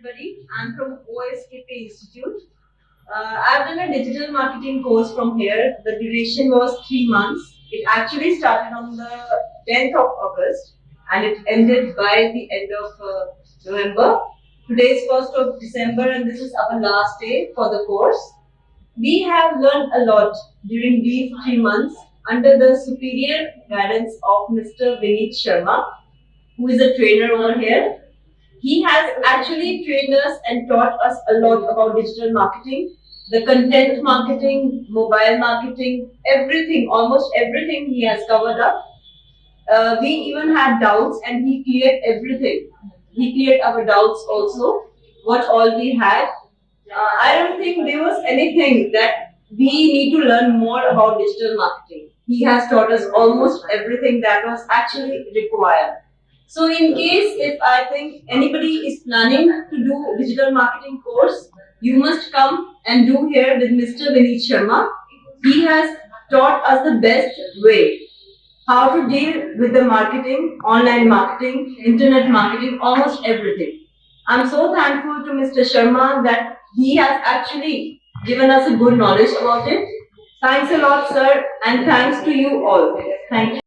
everybody. I'm from OSKP Institute. I've done a digital marketing course from here. The duration was 3 months. It actually started on the 10th of August and it ended by the end of November. Today is 1st of December and this is our last day for the course. We have learned a lot during these 3 months under the superior guidance of Mr. Vineet Sharma, who is a trainer over here. He has actually trained us and taught us a lot about digital marketing, the content marketing, mobile marketing, everything, almost everything he has covered up. We even had doubts and he cleared everything. He cleared our doubts also, what all we had. I don't think there was anything that we need to learn more about digital marketing. He has taught us almost everything that was actually required. So in case if I think anybody is planning to do digital marketing course, you must come and do here with Mr. Vineet Sharma. He has taught us the best way how to deal with the marketing, online marketing, internet marketing, almost everything. I'm so thankful to Mr. Sharma that he has actually given us a good knowledge about it. Thanks a lot, sir, and thanks to you all. Thank you.